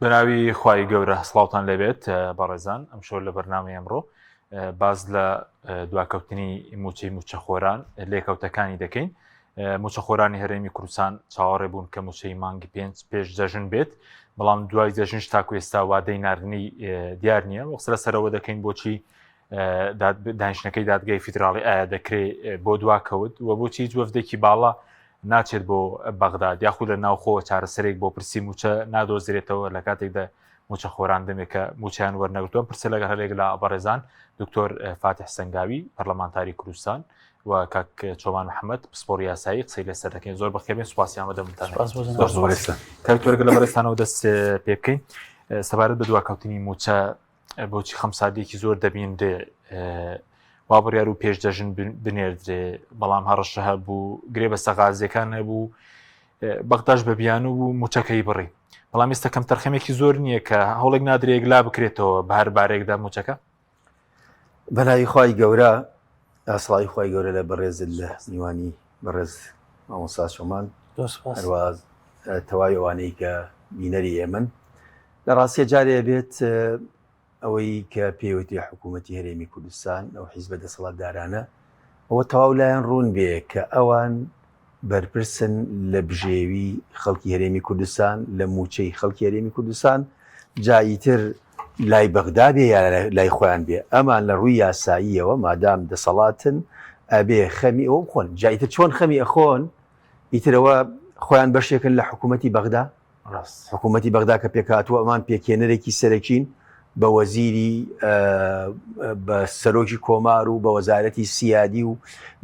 بەناوی خوای گەورە سڵاوتان لەبێت بەڕێزان ئەم شۆ لە بەرنامەی ئەمڕۆ باز لە دواکەوتنی موچەی موچەخۆران لێکەوتەکانی دەکەین. موچەخۆرانی هەرێمی کوردستان چاوەڕێ بوون کە موچەی مانگی 5 پێش جەژن بێت، بەڵام دوای جەژن تاکو ئێستا وادەی ناردنی دیار نییە. وەخسە لەسەرەوە دەکەین بۆچی دانیشتەکەی دادگای فیدراڵی ئایا دەکرێت بۆ دواکەوت و بۆچی هیچ وەفدێکی باڵا ناچێت بۆ بەغداد یاخود لە ناوخۆوە چارەسەرێک بۆ پرسی موچە نادۆزرێتەوە لە کاتێکدا موچە خۆران دەمێکە موچیان وەرنەگرتووە. پرسە لەگەڵ هەرێک لە بەڕێزان دکتۆر فاتح سەنگاوی پەرلەمانتاری کوردستان و کاک چۆمان محەممەد پسپۆڕ یاسایی قسەی لەسەر دەکەین. زۆر بەخێبێن سوپاسی ئەمەدەمتان کاکتۆرگە لە بەڕێستانەوە دەست پێ بکەین. سەبارەت بە دواکەوتنی موچە بۆچی خەمسادێکی زۆر دەبیندێ وا بڕیار و پێش دەژن بنێردرێ، بەڵام هەڕەشە هەبوو گرێ بە سەغازیەکان هەبوو بەغداش بە بیان و موچەکەی بڕی، بەڵام ئێستا کەم تەرخەمێکی زۆر نییە کە هەوڵێک نادرێت لا بکرێتەوە بە هەر بارێکدا موچەکە. بەناوی خوای گەورە ئاسڵی خوای گەورە لە بەڕێزت لە میوانی بەڕێز مامۆستا چۆمان هەرواز تەواوی ئەوانەی کە بینەری ئێمن لە ڕاستیە جارێ بێت ئەوەی کە پێوەتی حکوومەتی هەرێمی کوردستان ئەو حیزبە دەسەڵاتدارانە ئەوە تەواو لایەن ڕوون بێ کە ئەوان بەرپرسن لە بژێوی خەڵکی هەرێمی کوردستان لە موچەی خەڵکی هەرێمی کوردستان، جاییتر لای بەغدا بێ یا لای خۆیان بێ. ئەمان لە ڕووی یاساییەوە مادام دەسەڵاتن ئەبێ خەمی ئەوم خۆن، جاییتر چۆن خەمی ئەخۆن ئیترەوە خۆیان بەشێکن لە حکوومەتی بەغدا. حکوومەتی بەغدا کە پێکاتوە ئەمان پێکێنەرێکی سەرەکین بە وەزیری بە سەرۆکی کۆمار و بە وەزارەتی سیادی و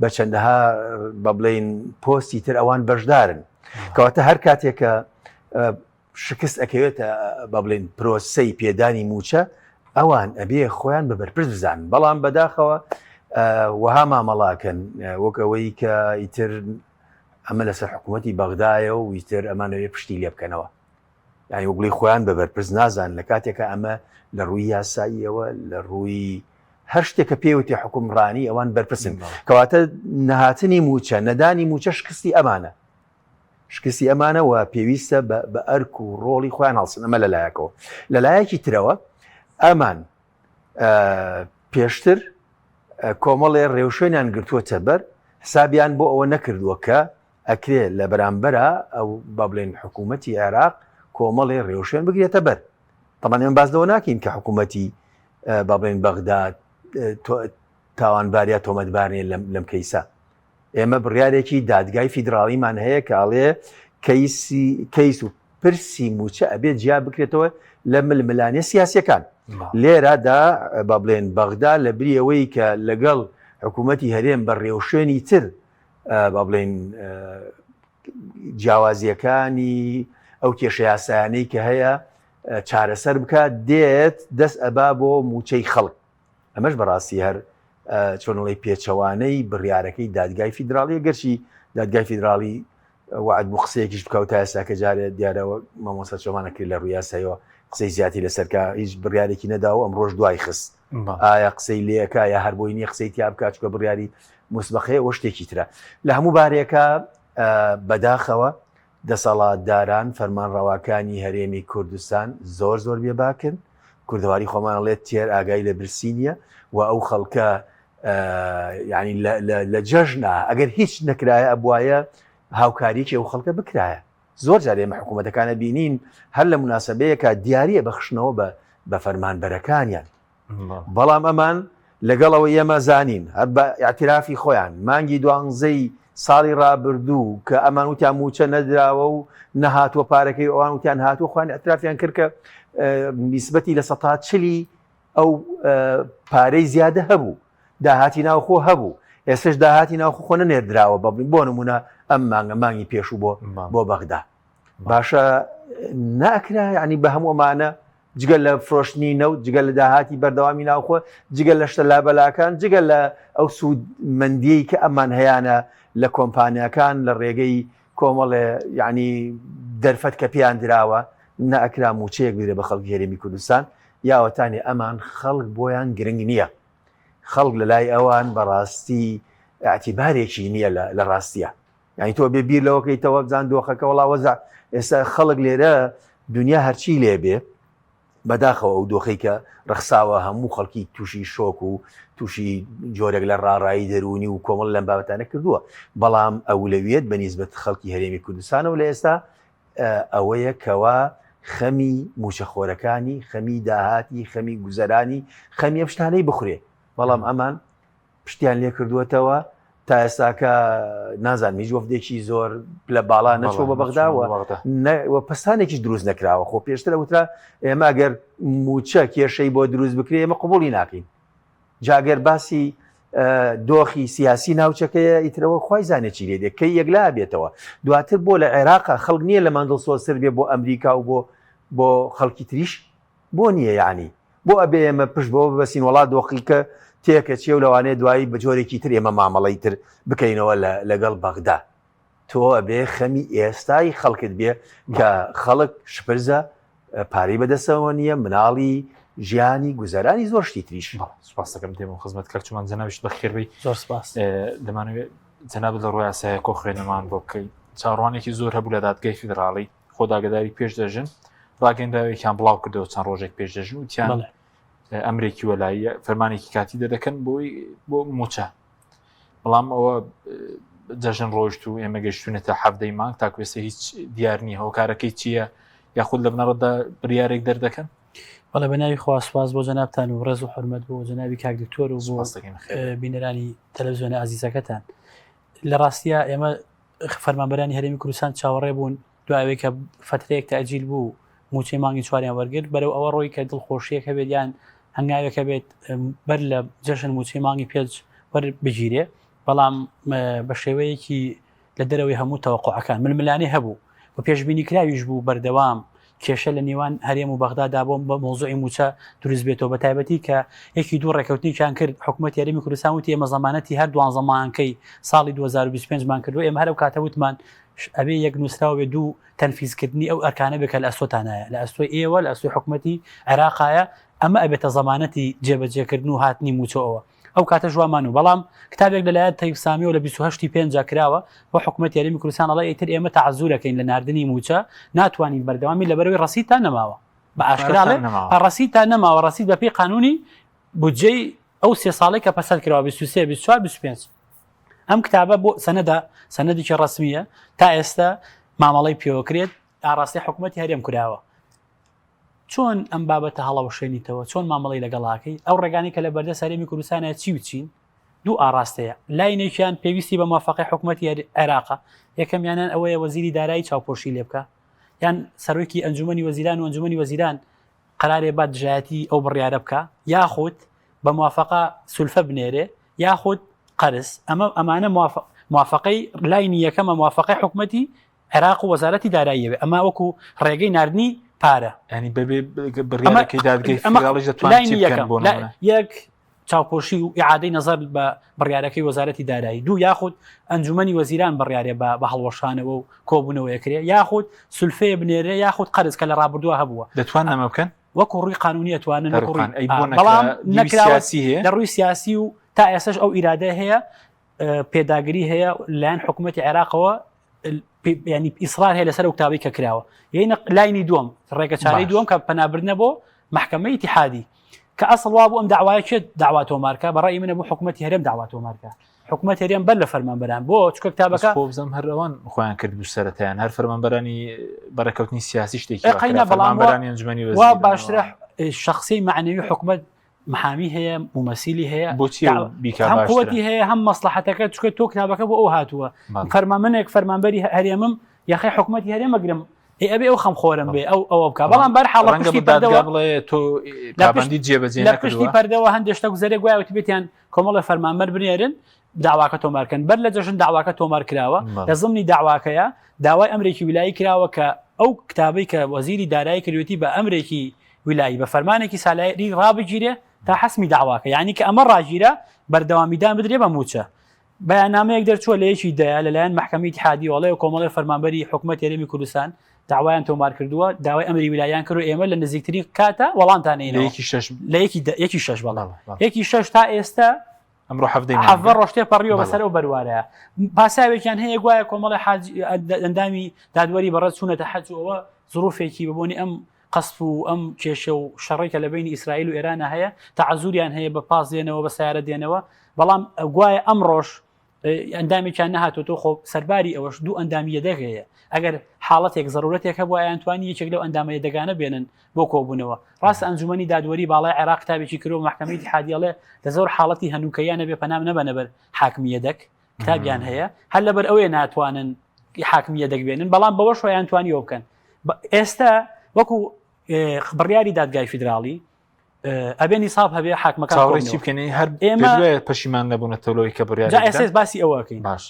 بە چەندەها بە بڵێن پۆستی تر ئەوان بەشدارن، کەواتە هەر کاتێکە شکست ئەکەوێتە بە بڵێن پرۆسەی پێدانی موچە ئەوان ئەبێ خۆیان بە بەرپرس بزانن. بەڵام بەداخەوە وەها مامەڵاکەن وەکەوەی کە ئیتر ئەمە لەسەر حکوومەتی بەغدایە و ئیتر ئەمانەوێ پشتی لێ بکەنەوە، یعنی وەگوڵی خۆیان بە بەرپرس نازان لە کاتێکە ئەمە لە ڕووی یاساییەوە لە ڕووی هەر شتێکە پێوتی حکومڕانی ئەوان بەرپرسن. کەواتە نەهاتنی موچە نەدانی موچە شکستی ئەمانە، شکستی ئەمانەوە پێویستە بە ئەرک و ڕۆڵی خۆیان هەڵسن. ئەمە لەلایەکەوە لەلایەکی ترەوە ئەمان پێشتر کۆمەڵێ ڕێوشێنیان گرتووەتە بەر حسابیان بۆ ئەوە نەکردووە کە ئەکرێ لە بەرامبەرە ئەو با بڵێن حکوومەتی عێراق کۆمەڵێ ڕێوشێن بگرێتە بەر. طبعاً ئێمە باس لەوە ناکەین کە حکوومەتی با بڵێن بەغدا تاوانباریە تۆمەتبارنێ لەم کەیسە. ئێمە بڕیارێکی دادگای فیدراڵیمان هەیە کە ئاڵێ کەیس و پرسی موچە ئەبێت جیا بکرێتەوە لە ململانێ سیاسیەکان. لێرەدا با بڵێن بەغدا لە بریەوەی کە لەگەڵ حکوومەتی هەرێم بە ڕێوشێنی تر با بڵێن جیاوازیەکانی ئەو کێشە یاسایانەی کە هەیە چارەسەر بکات دێت دەست ئەبا بۆ موچەی خەڵک. ئەمەش بەڕاستی هەر چۆنڵی پێچەوانەی بڕیارەکەی دادگای فیدراڵیە، گەرچی دادگای فیدراڵی وعد بۆ قسەیەکیش بکەوتە ئێستا کە جارێ دیارەوە مامۆستا چۆمانەکرد لە ڕووی یاساییەوە قسەی زیاتی لەسەرکە هیچ بڕیارێکی نەداوە ئەمڕۆژ دوای خست. ئایا قسەی لێەکە یا هەر بۆی نییە قسەی تیا بکات چکە بڕیاری موسبەخەیە وە شتێکی ترە. لە هەموو بارێکە بەداخەوە دەسەڵاتداران فەرمانڕەواکانی هەرێمی کوردستان زۆر زۆر بێباکن. کوردەواری خۆمانەڵێت تێر ئاگای لە برسی نییە و ئەو خەڵکە یعنی لە جەژنا ئەگەر هیچ نەکرایە ئەبوایە هاوکاریکی ئەو خەڵکە بکرایە. زۆر جار ئێمە حکوومەتەکانە بینین هەر لە مناسبەیەکە دیاریە بەخشنەوە بە فەرمانبەرەکانیان، بەڵام ئەمان لەگەڵەوە ئێمە زانین هەر بە ئاعترافی خۆیان مانگی 12 ساڵی ڕابردوو کە ئەمان وتیان موچە نەدراوە و نەهاتووە پارەکەی ئەوان وتیان هاتووە، خوان ئەترافیان کرد کە نیسبەتی لە 140 ئەو پارەی زیادە هەبوو، داهاتی ناوخۆ هەبوو، ئێستش داهاتی ناوخۆ خۆ نەنێردراوە. بەڵێن بۆ نمونە ئەم مانگی پێشوو بۆ بەغدا باشە ناکرا، ینی بە هەموو ئەمانە جگەل لە فرۆشتنی نەوت، جگەل لە داهاتی بەردەوامی ناوخۆ، جگەل لە شتە لابەلاکان، جگەل لە ئەو سوودمەندیەی کە ئەمان هەیەە لە کۆمپانیەکان لە ڕێگەی کۆمەڵێ یعنی دەرفەت کە پێیان دراوە نەئەکرا موچەیەک بێ بە خەڵکی هەرێمی کوردستان. یاوەتانی ئەمان خەڵک بۆیان گرنگ نییە، خەڵک لە لای ئەوان بەڕاستی ئاعتیبارێکی نییە لە ڕاستیە. یعنی تۆ بێ بیر لەوەکەیتەوە بزان دۆخەکە وڵا وەزع ئێستا خەڵک لێرە دنیا هەرچی لێبێ بەداخەوە ئەو دۆخەی کە ڕەخساوە هەموو خەڵکی تووشی شۆک و تووشی جۆرێک لە ڕاڕایی دەرونی و کۆمەڵ لەم بابەتانە کردووە بەڵام ئەولەویەت بەنیسبەت خەڵکی هەرێمی کوردستانەوە لە ئێستا ئەوەیە کەوا خەمی موچەخۆرەکانی خەمی داهاتی خەمی گوزەرانی خەمی ئەم شتانەی بخورێ بەڵام ئەمان پشتیان لێ کردووەتەوە تا ئێستاکە نازان میج وەفدێکی زۆر لە باڵا نەچوە بە بەغداوە پستانێکیش دروست نەکراوە خۆ پێشتر وترا ئێمە ئەگەر موچە کێشەی بۆ دروست بکرێ ئێمە قبوڵی ناکەین جاگەر باسی دۆخی سیاسی ناوچەکەیە ئیترەوە خی زانێکی لێ دێت کەی یەکلا بێتەوە دواتر بۆ لە عێراقا خەڵک نییە لە ماندڵ سۆسر بێ بۆ ئەمریکا و بۆ خەڵکی تریش بۆ نییە یعنی بۆ ئەبێ ئێمە پشت بۆ بەسین وڵات دۆخی کە تێکە چێ و لەوانەیە دوایی بە جۆرێکی تر ئێمە مامەڵی تر بکەینەوە لەگەڵ بەغدا تۆ ئەبێ خەمی ئێستای خەڵکت بێ کە خەڵک شپرزە پارەی بەدەستەوە نییە مناڵی ژیانی گوزەرانی زۆر شتی تریش سپاس دەکەم دێمە خزمەت کەچمان جەنابیش بەخێربەی زۆر سپاس دەمانوێت جەناب لە ڕۆی یاسایە کۆخێنەمان بۆ بکەین چاڕوانێکی زۆر هەبوو لە دادگای فیدراڵی خۆداگەداری پێش دەژن ڕاگەنداوێکیان بڵاو کردەوە چەند ڕۆژێک پێش دەژن وتیان ئەمریکی وەلایە فەرمانێکی کاتی دەدەکەن بۆ موچە بەڵام ئەوە جەژن ڕۆژت و ئێمە گەشتونێتە هەفتەی مانگ تاکوێسە هیچ دیار نیە هۆکارەکەی چییە یاخود لە بنەڕەتدا بڕیارێک دەردەکەن وڵە بەناوی خواستپاس بۆ جەنابتان و ڕێز و حرمەت بۆ جەنابی کاک دکتۆر و بۆ بینەرانی تەلەڤیزیۆنە ئازیزەکەتان لە ڕاستیە ئێمە فەرمانبەرانی هەرێمی کوردستان چاوەڕێ بوون دوایەوەی کە فترەیەک تەئجیل بوو موچەی مانگی چواریان وەرگرت بەرەو ئەوە ڕۆی کە دڵخۆشیەکە بێت یان هەنگاوێکە بێت بەر لە جەژن موچەی مانگی پێچ وەربگیرێ بەڵام بە شێوەیەکی لە دەرەوەی هەموو تەوەقوعەکان ململانەی هەبوو بە پێشبینی کراویش بوو بەردەوام کێشە لە نێوان هەرێم و بەغدادا بۆم بە مۆزوعی موچە دروست بێتەوە بە تایبەتی کە یەکی دوو ڕێکەوتنیان کرد حکوومەت یاریمی کوردستان وتی ئێمە زەمانەتی هەر دوان زەمانکەی ساڵی 2025مان کردو ئێمە هەرو کاتە وتمان ئەبێ یەک نووسراوە بێ دوو تەنفیزکردنی ئەو ئەرکانە بێکە لە ئەسۆتانایە لە ئەستۆی ئێوە لە ئەستۆی حکوومەتی عێراقایە ئەمە ئەبێتە زەمانەتی جێبەجێکردن و هاتنی موچەوە ئەو کاتە ژوامان و بەڵام کتابێک لەلایەت تەیب سامی و لە 28 پێنج کراوە بۆ حکوومەت یاریمی کوردستان ئەڵێ ئیتر ئێمە تەعەزوورەکەین لە ناردنی موچە ناتوانین بەردەوامی لەبەرەوەی ڕەسیدتان نەماوە بە ئاشکراڵێ ڕەسیدتان نەماوە ڕەسید بەپێی قانونی بودجەی ئەو سێ ساڵی کە پەسەند کراوە 23 24 25 ئەم کتابە بۆ سەنەدێکی ڕەسمیە تا ئێستا مامەڵەی پێوەکرێت ئاڕاستی حکوومەتی هەرێم کوراوە چۆن ئەم بابەتە هەڵەوەشێنیتەوە چۆن مامەڵی لەگەڵاکەی ئەو ڕێگانی کە لە بەردەست هەرێمی کوردستانە چی وچین دوو ئاراستەیە لاینێکیان پێویستی بە موافقەی حکوومەتی عێراقا یەکەمیانیان ئەوەیە وەزیری دارایی چاوپۆشی لێ بکە یان سەرۆکی ئەنجومەنی وەزیران و ئەنجومەنی وەزیران قەرارێ با دژایەتی ئەو بڕیارە بکە یاخود بە موافقە سولفە بنێرێ یاخود قەرز ئەمانە موافقەی لاینی یەکەمە موافقەی حکوومەتی عێراق و وەزارەتی داراییەوێ ئەمە وەکو ڕێگەی ناردنی پارە ینی بەبێ بڕیارەکەی دادگای فیدراڵیش دەتوانێت یەک چاوپۆشی و ئیعادەی نەزەر بە بڕیارەکەی وەزارەتی دارایی دوو یاخود ئەنجومەنی وەزیران بڕیارێ بە هەڵوەشانەوە و کۆبوونەوە یەکرێ یاخود سولفەیە بنێرێ یاخود قەرز کە لە ڕابردووە هەبووە دەتوان ئەمە بکەن وەکو ڕووی قانونی ئەتوانن بەڵام نەکراوە لە ڕووی سیاسی و تا ئێستاش ئەو ئیرادە هەیە پێداگری هەیە لایەن حکوومەتی عێراقەوە ینی ئیسرار هەیە لەسەر کتابی کە کراوە یعنی لاینی دووەم ڕێگە چارەی دووەم کە پەنابردنە بۆ محکەمەی ئیتیحادی کە ئەسڵ وا بوو ئەم داوایە چێت داوا تۆمارکە بەڕای منە بۆ حکوومەتی هەرێم داوا تۆمارکە حکوومەت هەرێم بەر لە فەرمانبەران بۆ چکە کتابەکە بۆبزەم هەروان خۆیان کرد بوو سەرەتایان هەر فەرمانبەرانی بەڕێکەوتنی سیاسی شتێکی فەرمانبەرانی ئەنجومەنی وەزیر وا باشترە شخصی معنەوی حکوومەت محامی هەیە ممەسیلی هەیە هەم قووەتی هەیە هەم مەسلحەتەکە چکە تۆ کتابەکە بۆ ئەو هاتووە فەرمانمنێک فەرمانبەری هەرێمم یاخی حکوومەتی هەرێمە گرم ئەبێ ئەو خەم خۆرم بێ ئەو بکە بەڵام بەرحاڵ لە پشتی پەردەوە هەندێک شتە گوزەرێک گوایوتی بێتیان کۆمەڵە فەرمانبەر بنێرن داواکە تۆمارکەن بەر لە جەژن داواکە تۆمار کراوە لە زمانی داواکەیە داوای ئەمریکی ویلایی کراوە کە ئەو کتابەی کە وەزیری دارایی کردوێتی بە ئەمریکی ویلایی بە فەرمانێکی ساڵایری ڕابگیرێ تا حەسمی داواکە یعنی کە ئەمە ڕاگیرە بەردەوامیدان بدرێ بە موچە بەیاننامەیەک دەرچووە لە یەکی دەیە لەلایەن محکەمەی ئیتیحادی وڵای و کۆمەڵی فەرمانبەری حکوومەت هەرێمی کوردستان داوایان تۆمار کردووە داوای ئەمری ویلایان کردو ئێمە لە نزیکترین کاتە وەڵامتانێنەوە یەکی شەش بەڵام یەکی شەش تا ئێستا ئەمڕۆ حەڤە ڕۆشتێ پەڕیەوە بەسەر ئەو بەروارەیە پاساوێکیان هەیە گوایە کۆمەڵی ئەندامی دادوەری بەڕێز چوونەتە حەج ئەوە ظروفێکی ببوونی ئەم قەسف و ئەم کێشە و شەڕێکە لە بینی ئیسرائیل و ئێرانە هەیە تەعەزوریان هەیە بە پاس دێنەوە بە سیارە دێنەوە بەڵام گوایە ئەمڕۆژ ئەندامێکیان نەهاتۆ خۆ سەرباری ئەوەش دوو ئەندامیە دەگەیە ئەگەر حاڵەتێک ضرورەتێک هەبوو ئەیانتوانی یەکێک لەو ئەندامەیە دەگانە بێنن بۆ کۆبوونەوە ڕاست ئەنجومەنی دادوەری باڵای عێراق کتابێکی کرۆ محکەمەی اتحادیەڵێ لە زۆر حاڵەتی هەنووکەیانە بێ پەنام نەبەنەبەر حاکمیەدەک کتابیان هەیە هەر لەبەر ئەوەیە ناتوانن حاکمیەدەک بێنن بەڵام بەوە شۆیان توانیەوە بکەن ئێستا وەکو بڕیاری دادگای فیدراڵی ئەبێنی ساڵ هەبێ حاکمەکان چاوەڕێی بکەنی هەر ئێمە پەشیمان نەبوونەتەوەی کە بڕیاری ئێستا باسی ئەوە بکەین باش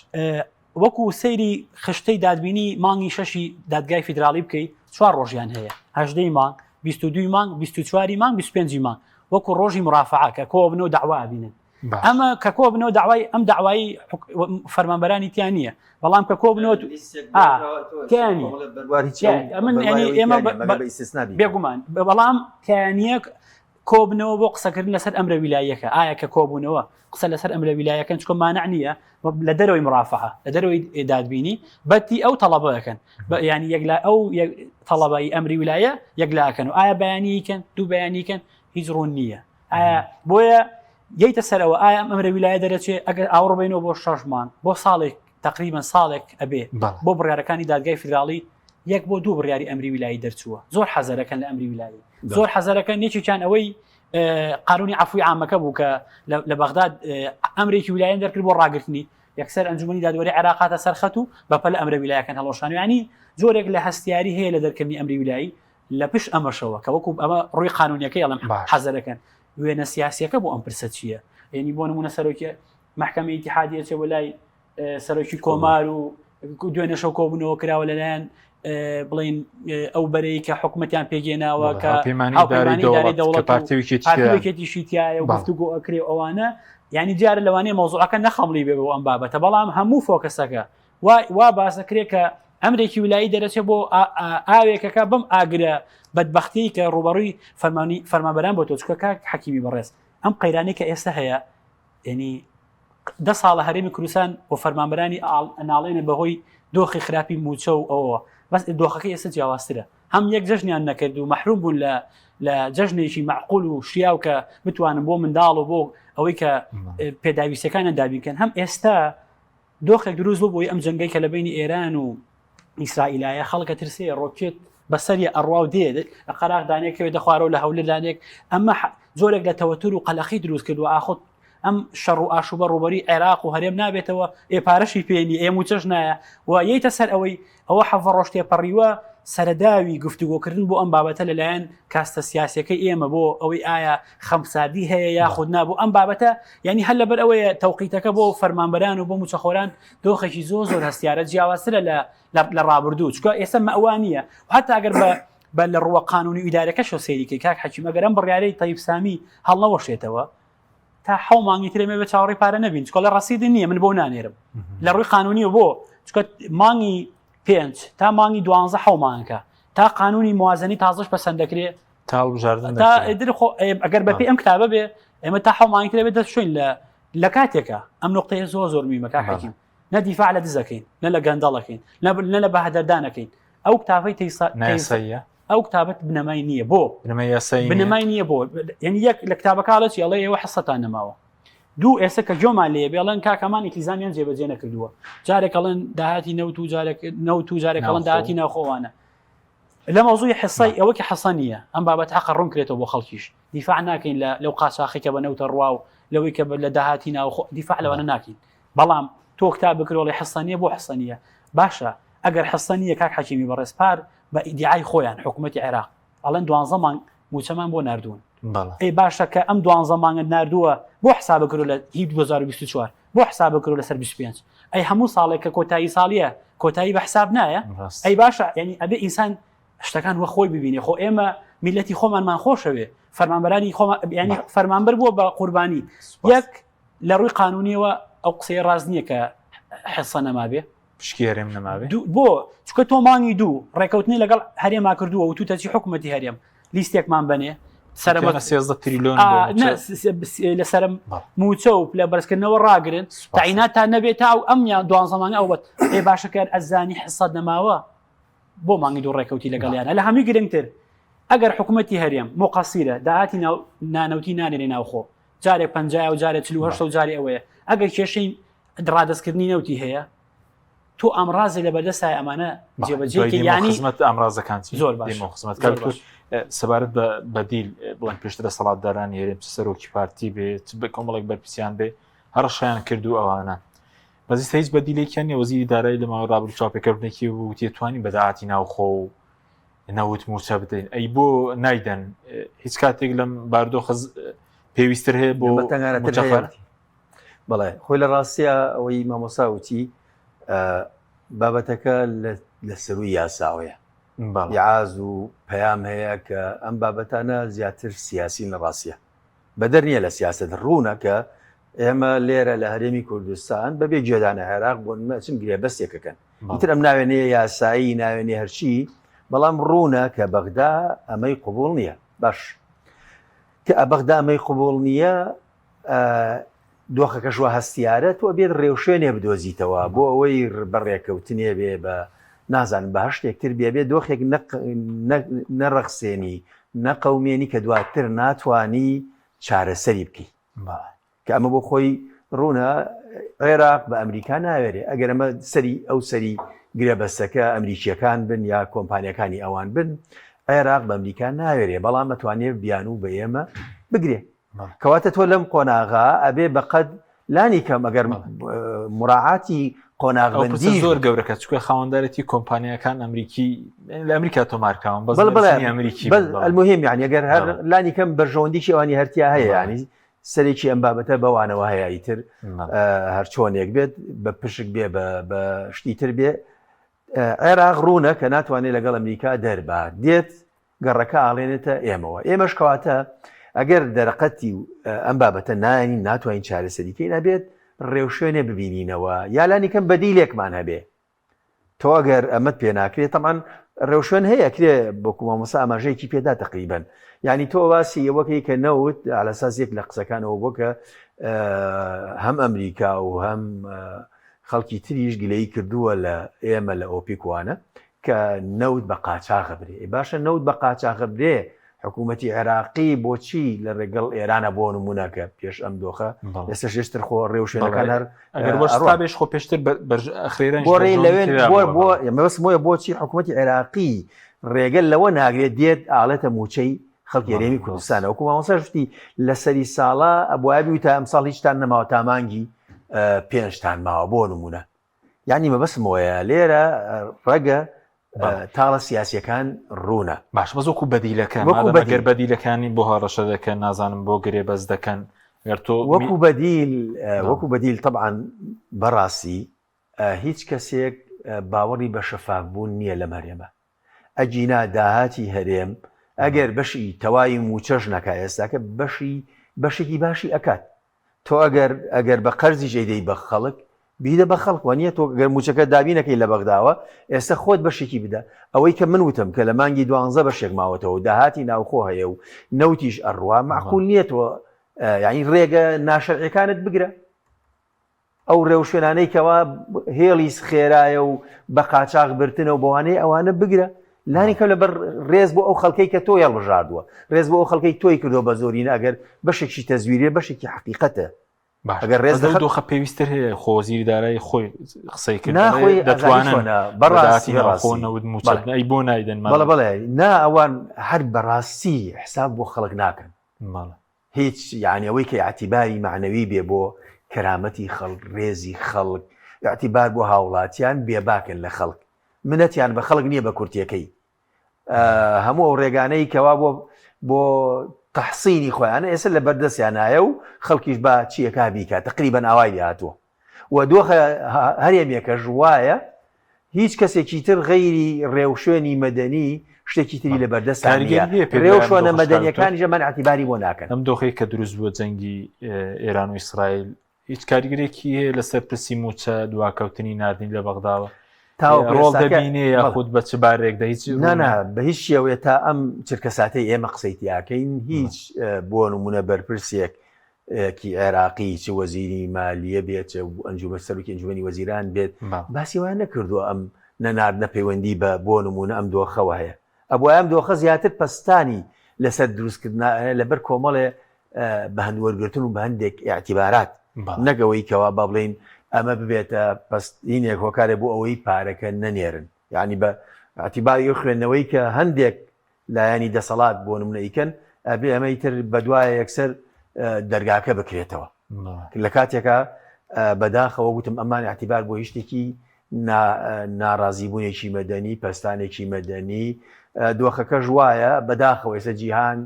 وەکو سەیری خشتەی دادبینی مانگی شەشی دادگای فیدراڵی بکەیت 4 ڕۆژیان هەیە 18 مانگ 22 مانگ 24 مانگ 25 مانگ وەکو ڕۆژی مرافعە کە کۆ بنەوە داوا بینن ئەمە کە کۆ بنەوە داوای ئەم داوایی فەرمانبەرانی تیان نییە بەڵام کە کۆ بنەوە بێگومان بەڵام کیانیەک کۆبنەوە بۆ قسەکردن لەسەر ئەمرە ویلایەکە ئایا کە کۆبوونەوە قسە لەسەر ئەمرە ویلایەکەن چکۆ مانع نییە لە دەرەوەی مرافعە لە دەرەوەی دادبینی بەتی ئەو تەڵەبەکەن ینی یەک لە ئەو تەڵەبایی ئەمری ویلایە یەکلاکەن و ئایا بەیانیکەن دوو بەیانیکەن هیچ ڕوون نییە ئایا بۆیە یەیتە سەرەوە ئایا ئەمرە ویلایە دەرەچێت ئەگەر ئاوڕبینەوە بۆ 6 مانگ بۆ ساڵێک تقریبا ساڵێک ئەبێ بۆ بڕیارەکانی دادگای فیدراڵی یەک بۆ دوو بڕیاری ئەمری ویلایی دەرچووە زۆر حەزەرەکەن لە ئەمری ویلایی زۆر حەزەرەکەن یەکێکیان ئەوەی قانونی عفوی عامەکە بوو کە لە بەغداد ئەمرێکی ویلایەن دەرکرد بۆ ڕاگررتنی یەکسەر ئەنجومەنی دادوەری عێراقاتە سەرخەت و بەپەل ئەمرە ویلایەکان هەڵۆشان ینی زۆرێک لە هەستیاری هەیە لە دەرکردنی ئەمری ویلایی لە پشت ئەمەشەوە کە وەکو ئەمە ڕووی قانونیەکەی ئەڵم حەزەرەکەن وێنە سیاسیەکە بۆ ئەم پرسە چییە ینی بۆ نمونە سەرۆکی محکەمەی اتحادیە چێ وەلای سەرۆکی کۆمار و دوێنێ شەو کۆبوونەوە کراوە لەلایەن بڵین ئەو بەرەی کە حکومەتیان پێگەێناوە کە پارتیێکێتیشی تایە و گفتوگۆ ئەکرێ ئەوانە ینی دیارە لەوانەیە مۆزوعەکە نەخەمڵی بێ بۆ ئەم بابەتە بەڵام هەموو فۆکەسەکە وا باسەکرێت کە ئەمرێکی ویلایی دەرەچێت بۆ ئاوێکەکە بەم ئاگرە بەدبەختی کە ڕوبەڕووی فەرمانبەران بۆ تۆچکە کاک حەکیمی بەڕێز ئەم قەیرانەی کە ئێستا هەیە ینی 10 ساڵە هەرێمی کوردستان بۆ فەرمانبەرانی ئەناڵێنە بەهۆی دۆخی خراپی موچە و ئەوە بەس دۆخەکە ئێستا جیاوازترە هەم یەک جەژنیان نەکرد و مەحروم بوون لە جەژنێکی معقول و شیاو کە بتوانن بۆ منداڵ و بۆ ئەوەی کە پێداویستەکانیان دابینکەن هەم ئێستا دۆخێک دروست بوو بۆی ئەم جەنگەی کە لە بینی ئێران و ئیسرائیلایە خەڵکە ترسێ ڕۆکێت بەسەری ئەڕوا و دێ لە قەراق دانێکەوێ دەخوارەوە لە هەولێر دانێک ئەمە زۆرێک لە تەوەتر و قەلەقی دروست کردو ئاخۆت ئەم شەڕ و ئاشوبە ڕوبەری عێراق و هەرێم نابێتەوە پارەشی پێنی ئێمە چەش نایە و یەیتە سەر ئەوە حەڤە ڕۆژتێ پەڕیوە سەرداوی گفتوگۆکردن بۆ ئەم بابەتە لەلایەن کاستە سیاسەکەی ئێمە بۆ ئەوەی ئایا خەمسادی هەیە یاخود نابوو ئەم بابەتە ینی هەر لەبەر ئەوەیە تەوقیتەکە بۆ فەرمانبەران و بۆ موچەخۆران دۆخێکی زۆر هەستیارە جیاوازترە لە ڕابردوو چکە ئێستا مەوانیە حتا ئەگەر بە لە ڕووە قانونی ئیدارەکەشەوە سەیریکەی کاک حەکیم ئەگەر ئەم بڕیارەی تەیب سامی هەڵنەوەشێتەوە تا حەو مانگی ترێمە بە چاوەڕێی پارە نەبین چکە لە ڕەسیدی نییە من بۆ نانێرم لە ڕووی قانونی و بۆ چکە مانگی 5 تا مانگی 12 حەو مانگەکە تا قانونی موازنی تازەش پەسەند دەکرێت ئەگەر بەپی ئەم کتابە بێ ئێمە تا حەو مانگی ترێ بێت دەستشوین لە کاتێکە ئەم نقطەیە زۆر میمە کاک حەکیم نە دیفاع لە دزەکەین نە لە گەندەڵەکەین نە لە بەهدەردانەکەین ئەو کتابەی نایسەیە ئەو کتابەت بنەمای نییە بۆ بنەمای نییە بۆ یعنی یەک لە کتابەکڵەتی ئەڵێ ئێوە حسەتان نەماوە دوو ئێستا کە جۆمان لێ بێڵێن کاکەمان ئیتیزامیان جێبەجێ نەکردووە جارێکەڵێن داهاتی نەوت و جارێکەڵەن داهاتی ناوخۆوانە لە مەوزوعی حسای ئەوە کە حەسە نییە ئەم بابەت حەق ڕوون کرێتەوە بۆ خەڵکیش دیفاع ناکەین لەو قاچاقێکە بە نەوتە ڕوا و لەوەی کە لە داهاتی ناوخۆ دیفاع لەوانە ناکەین بەڵام تۆ کتاب بکرۆڵی حەسەنیە بۆ حەسەنیە باشە ئەگەر حەسەنیە کاک حەکیمی بەڕێزپار بە ئیدعای خۆیان حکوومەتی عێراق ئەڵەن 12 مانگ موچەمان بۆ نردوون ئەی باشە کە ئەم 12 مانگت نردووە بۆ حساب بکرۆ لە 2024 بۆ حساب بکرۆ لەسەر 25 ئەی هەموو ساڵێک کە کۆتایی ساڵیە کۆتایی بە حساب نایە ئەی باشە ینی ئەبێ ئینسان شتەکان وە خۆی ببینێ خۆ ئێمە میلەتی خۆمانمان خۆشەوێ فەرمانبەرانی خۆمان ینی فەرمانبەر بووە بە قوربانی یەک لە ڕووی قانونیەوە ئەو قسەی ڕاز نییە کە حسە نەمابێ پشکێرێم نەمابێ بۆ چکە تۆ مانگی دوو ڕێکەوتنی لەگەڵ هەرێما کردووە و توتەچی حکوومەتی هەرێم لیستێکمان بنێ تریلیۆن لە سەر موچە و لە بەرزکردنەوە ڕاگرن تاعینات تا نەبێت تا و ئەمیان 12 مانگە ئەو بەت ئێ باشەکە ئەزانی حسەت نەماوە بۆ مانگی دوو ڕێکەوتی لەگەڵیانە لە هەمووی گرنگتر ئەگەر حکوومەتی هەرێم مۆقاسیرە داهاتی نانەوتی نانێنێ ناوخۆ جارێک 50 و جارێک 48 و جاری ئەوەیە ئەگەر کێشەی ڕادستکردنی نەوتی هەیە تۆ ئامڕازی لە بەردەسای ئەمانە جێبەجێکی ینی خزمەت ئامڕازەکان زۆر باش خزمەت سەبارەت بە بەدیل بڵند پێشترە سەڵاتدارانی هەرێم سەرۆکی پارتی بێت بە کۆمەڵێک بەرپرسیان بێ هەڕەشیان کردو ئەوانە بەزیستە هیچ بەدیلێکیان نیە وەزیری دارایی لە ماوەی ڕابردوو چاپێکردنێکی و تێتوانی بەداهاتی ناوخۆ و نەوت موچە بدەین ئەی بۆ نایدەن هیچ کاتێک لەم باردۆخە پێویستتر هەیە بۆ بەڵێ خۆی لە ڕاستیە ئەوەی مامۆساوتی بابەتەکە لە سەروی یاساوەیە یاعاز و پەیام هەیە کە ئەم بابەتانە زیاتر سیاسی لە ڕاستیە بەدەر نییە لە سیاست ڕوونە کە ئێمە لێرە لە هەرێمی کوردستان بەبێ گوێدانە عێراق بۆ چم گرێ بەستێکەکەن ئیتر ئەم ناوێنەیە یاسایی ناوێنێ هەرچی بەڵام ڕوونە کە بەغدا ئەمەی قوبوڵ نییە باش کە بەغدا ئەمەی قوبوڵ نییە دۆخەکە ژوە هەستیارە تۆ بێت ڕێوشوێنێ بدۆزیتەوە بۆ ئەوەی بەڕێکەوتنێ بێ بە نازانم بە هەشتێکتر بێ دۆخێک نەڕەخسێنی نەقەومێنی کە دواتر ناتوانی چارەسەری بکەی کە ئەمە بۆ خۆی ڕوونە عێراق بە ئەمریکا ناوێرێ ئەگەر ئەمە سەری ئەو سەری گرێبەستەکە ئەمریکیەکان بن یا کۆمپانیەکانی ئەوان بن عێراق بە ئەمریکا ناوێرێ بەڵام ئەتوانێت بیان و بە ئێمە بگرێ کەواتە تۆ لەم قۆناغا ئەبێ بەقەد لانی کەم ئەگەر مراعاتی قۆناغبندی زۆر گەورەکە چکە خاوەندارەتی کۆمپانیەکان ئەمریکی لە ئەمریکا تۆمارکاون بەس ئەمریکی المهم یعنی ئەگەر هەر لانی کەم بەرژەوەندیی ئەوانی هەرتیا هەیە ینی سەرێکی ئەم بابەتە بەوانەوە هەیە ئیتر هەر چۆنێک بێت بە پشک بێ بە شتی تر بێ عێراق ڕوونە کە ناتوانێت لەگەڵ ئەمریکا دەربات دێت گەڕەکە ئاڵێنێتە ئێمەوە ئێمەش کەواتە ئەگەر دەرەقەتی ئەم بابەتە نانی ناتوانین چارەسەریکەی نەبێت ڕێوشوێنێ ببینینەوە یالانی کەم بەدیلێکمان هەبێ تۆ ئەگەر ئەمەد پێ ناکرێت تەمان ڕێوشوێن هەیە کرێ بۆ مامۆستا ئاماژەیەکی پێدا تقریبەن ینی تۆ باسی ئەوەکەی کە نەوت ئالەساسێک لە قسەکانەوە بۆ کە هەم ئەمریکا و هەم خەڵکی تریش گلەی کردووە لە ئێمە لە ئۆپیکوانە کە نەوت بە قاچاغە برێ باشە نەوت بە قاچاغە برێ حکوومەتی عێراقی بۆچی لە ڕێگەڵ ئێرانە بۆ نمونونەکە پێش ئەم دۆخە ئێستا شێشتر خۆ ڕێوشێنەکان هەر بێش خۆ پێشتر خێران لەوێن بۆ بۆچی حکوومەتی عێراقی ڕێگەل لەوە ناگرێت دێت ئاڵێتە موچەی خەڵکی هەرێمی کوردستانە وەکو مامۆستا لە سەری ساڵە ئەبوابی و تا ئەم ساڵ هیچتان نەماوە تا مانگی پێنجتان ماوە بۆ نمونە یعنی مەبەسمەوەیە لێرە ڕەگە تاڵە سیاسیەکان ڕوونە باش بەزۆکو بەدیلەکان گەر بەدیلەکانی بۆ هەڕەشە دەکەن نازانم بۆ گرێ بەس دەکەن وەکو بەدیل طبعاً بەڕاستی هیچ کەسێک باوەڕی بە شەفافبوون نییە لە مەرێمە ئەجینا داهاتی هەرێم ئەگەر بەشی تەواوی موچەش نەکا ئێستاکە بەشێکی باشی ئەکات تۆ ئەگەر بە قەرزی ژێدەی بە خەڵک بیدە بە خەڵک وانە تۆ گەر موچەکە دابینەکەی لە بەغداوە ئێستا خۆت بەشێکی بدە ئەوەی کە من وتم کە لە مانگی 12 بەشێک ماوەتەوە داهاتی ناوخۆ هەیە و نەوتیش ئەڕوا معقول نییە تۆ یعنی ڕێگە ناشەرعیەکانت بگرە ئەو ڕێوشوێنانەی کەوا هێڵی خێرایە و بە قاچاغ برتنە و بەوانەیە ئەوانە بگرە لانی کە لەبەر ڕێز بۆ ئەو خەڵکەی کە تۆ هێڵبژاردووە ڕێز بۆ ئەو خەڵکەی تۆی کردو بە زۆرینە ئەگەر بەشێکی تەزویرێ بەشێکی حقیقەتە ئەگەر ڕێز دۆخە پێویستتر هەیە خۆزیری دارایی خۆی قسەی کرد دەتوانن بەڕاستی بۆ نایدن بەڵێ نا ئەوان هەر بەڕاستی حساب بۆ خەڵک ناکەن هیچ یعنی ئەوەی کە ئاعتیباری معنەوی بێ بۆ کەرامەتی خەڵک ڕێزی خەڵک ئاعتیبار بۆ هاوڵاتیان بێباکن لە خەڵک منەتیان بە خەڵک نییە بە کورتیەکەی هەموو ئەو ڕێگانەی کەوا بۆ تەحسینی خۆیانە ئێستا لە بەردەستیانایە و خەڵکیش بە چیەکە بیکات تقریبەن ئاوای هاتووە و دۆخە هەرێمێکە ژوایە هیچ کەسێکی تر غەیری ڕێوشوێنی مەدەنی شتێکی تری لە بەردەستانیە ڕێوشوێنە مەدەنیەکانی ژەمان ئاعتیباری بۆ ناکەن ئەم دۆخەی کە دروست بووە جەنگی ئێران و ئیسرائیل هیچ کاریگرێکی هەیە لەسەر پرسی موچە دواکەوتنی ناردنی لە بەغداوە ڕۆڵ دەبینێ یاخود بە چ بارێکدا هیچ بە هیچ شێوەیە تا ئەم چرکەساتەی ئێمە قسەیتیاکەین هیچ بۆ نمونە بەرپرسێک کی عێراقی چ وەزیری مالیە بێت ئەنجومە سەرۆکی ئەنجومەنی وەزیران بێت باسی وایە نەکردووە ئەم نەناردنە پەیوەندی بۆ نمونە ئەم دۆخەوە هەیە ئەبوو ئەم دۆخە زیاتر پستانی لەسەر دروستکردن لەبەر کۆمەڵێ بە هەندوەرگرتن و بە هەندێک اعتیبارات نەگەوەی کەوا با بڵین ئەمە ببێتە پستینێک هۆکارێ بۆ ئەوەی پارەکە نەنێرن یعنی بە اعتیباری خوێندنەوەی کە هەندێک لایەنی دەسەڵات بۆ نمونەیکەن ئەبێ ئەمەی تر بەدوایە یەکسەر دەرگاکە بکرێتەوە لە کاتێکە بەداخەوە گوتم ئەمان اعتیبار بۆ هیچ شتێکی ناڕازیبوونێکی مەدەنی پەستانێکی مەدەنی دۆخەکە ژوایە بەداخەوە ێستا جیهان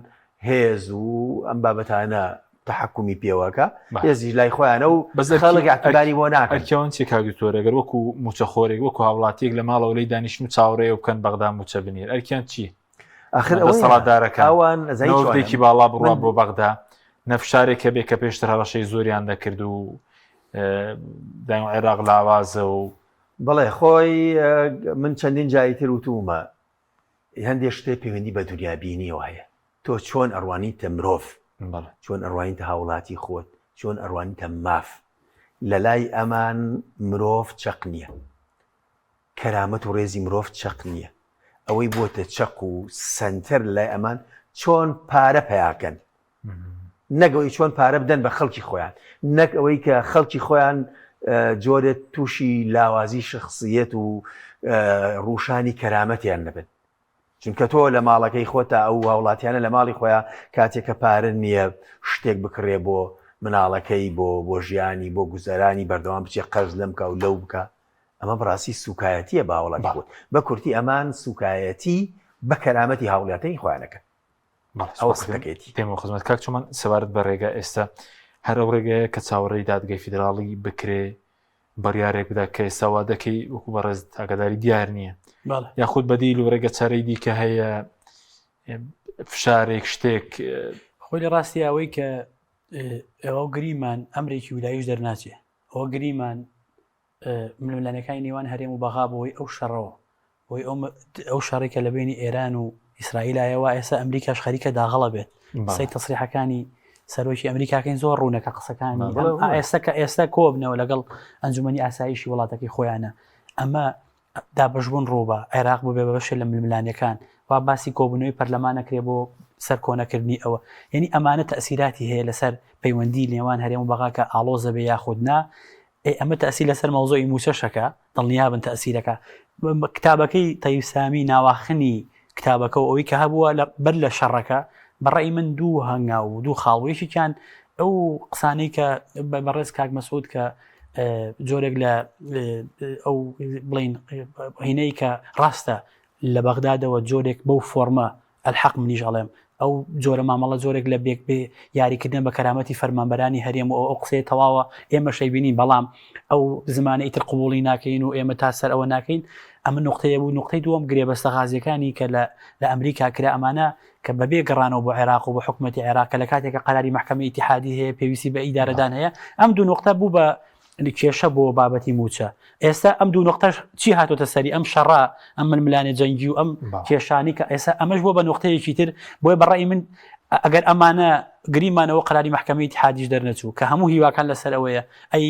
هێز و ئەم بابەتانە تحکمی پێوەکە هێزی لای خۆیانە و خەڵک اعتیباری بۆ ناکەن ئەرکەوەن چی کاگتۆرەگەر وەکو موچەخۆرێک وەکو هاوڵاتیەک لە ماڵەوە لەی دانیشتن و چاوەڕێ بکەن بەغدا موچە بنێر ئەرکیان چی آخر سەڵاتدارەکە ئەوان نەوەدێکی باڵا بڕوا بۆ بەغدا نەفشارێکە بێ کە پێشتر هەڕەشەی زۆریان دەکرد و دایم عێراق لاوازە و بەڵێ خۆی من چەندین جاییتر وتومە هەندێک شتێ پەیوەندی بە دنیابینیەوە هەیە تۆ چۆن ئەڕوانیتە مرۆڤ چۆن ئەڕوانیتە هاوڵاتی خۆت چۆن ئەڕوانیتە ماف لە لای ئەمان مرۆڤ چەق نییە کەرامەت و ڕێزی مرۆڤ چەق نییە ئەوەی بۆتە چەق و سنتەر لای ئەمان چۆن پارە پەیاکەن نەگەوەی چۆن پارە بدەن بە خەڵکی خۆیان نەک ئەوەی کە خەڵکی خۆیان جۆرێت تووشی لاوازی شخصیت و ڕوشانی کەرامەتیان نەبن چونکە تۆ لە ماڵەکەی خۆتە ئەو هاوڵاتیانە لە ماڵی خۆیان کاتێککە پارە نییە شتێک بکڕێ بۆ مناڵەکەی بۆ ژیانی بۆ گوزەرانی بەردەوام بچێ قەرز لەم بکە و لەو بکە ئەمە بڕاستی سوکایەتیە باوەڵاتی خۆت بە کورتی ئەمان سوکایەتی بە کەرامەتی هاوڵاتەی خۆیانەکە ئەوە سەکەیتی پێم خزمەت کاک چۆمان سەبارەت بە ڕێگە ئێستا هەر ئەو ڕێگەیە کە چاوەڕێی دادگای فیدراڵی بکرێ بڕیارێک بدا کە ئێستاوا دەکەی وەکو بەڕێز ئاگاداری دیار نییە یاخود بەدیل و ڕێگە چارەی دیکە هەیە فشارێک شتێک خۆی لە ڕاستی ئەوەی کە ئەوە گریمان ئەمرێکی ویلایش دەرناچێ ئەوە گریمان ململانەکانی نێوان هەرێم و بەغا بۆی ئەو شەڕەوە بۆی ئەو شەڕێکە لە بینی ئێران و ئیسرائیلایەوە ئێستا ئەمریکاش خەریکە داغەڵە بێت سەی تەسریحەکانی سەرۆکی ئەمریکاکەین زۆر ڕوونەکە قسەکانی ئێستا کۆبنەوە لەگەڵ ئەنجومەنی ئاسایشی وڵاتەکەی خۆیانە ئەمە دابەشبوون ڕۆبە عێراق بێ بەشێ لە ململانەکان وا باسی کۆبوونەوەی پەرلەمانەکرێ بۆ سەر کۆنەکردنی ئەوە یعنی ئەمانە تەسیراتی هەیە لەسەر پەیوەندی نێوان هەرێم و بەغاکە ئاڵۆزە بێ یاخودنا ئەمە تەسیل لەسەر مەوزۆی موچەشەکە دڵنیابن تەسیرەکە کتابەکەی تەیوسامی ناواخنی کتابەکە و ئەوەی کە هەبووە بەر لە شەڕەکە بەڕێی من دوو هەنگا و دوو خاڵوەیەکیان ئەو قسانەی کە بەڕێز کاک مەسعود کە جۆرێک لە ئەو بڵین هینەی کە ڕاستە لە بەغدادەوە جۆرێک بەو فۆرمە ئەلحەق منیش ئەڵێم ئەو جۆرە مامەڵە جۆرێک لە بێک بێ یاریکردن بە کەرامەتی فەرمانبەرانی هەرێم و ئەو قسەی تەواوە ئێمە شەیبینین بەڵام ئەو زمانە ئیتر قبوڵی ناکەین و ئێمە تا سەر ئەوە ناکەین ئەمە نقطەیە بوو نقطەی دووەم گرێبەستە غازیەکانی کە لە ئەمریکا کرا ئەمانە کە بەبێ گەڕانەوە بۆ عێراق و بە حکومەتی عێراق لە کاتێکە قەراری محکەمەی ئیتیحادی هەیە پێویستی بە ئیدارەدان هەیە ئەم دوو نقطە بوو بە کێشە بۆ بابەتی موچە ئێستا ئەم دوو نقطەش چی هاتوۆتە سەری ئەم شەڕا ئەم ململانێ جەنگی و ئەم کێشانی کە ئێستا ئەمەش بۆ بە نقطەیەکی تر بۆی بەڕای من ئەگەر ئەمانە گریمانەوە قەراری محکەمەی ئیتیحادیش دەرنەچوو کە هەموو هیواکان لەسەر ئەوەیە ئەی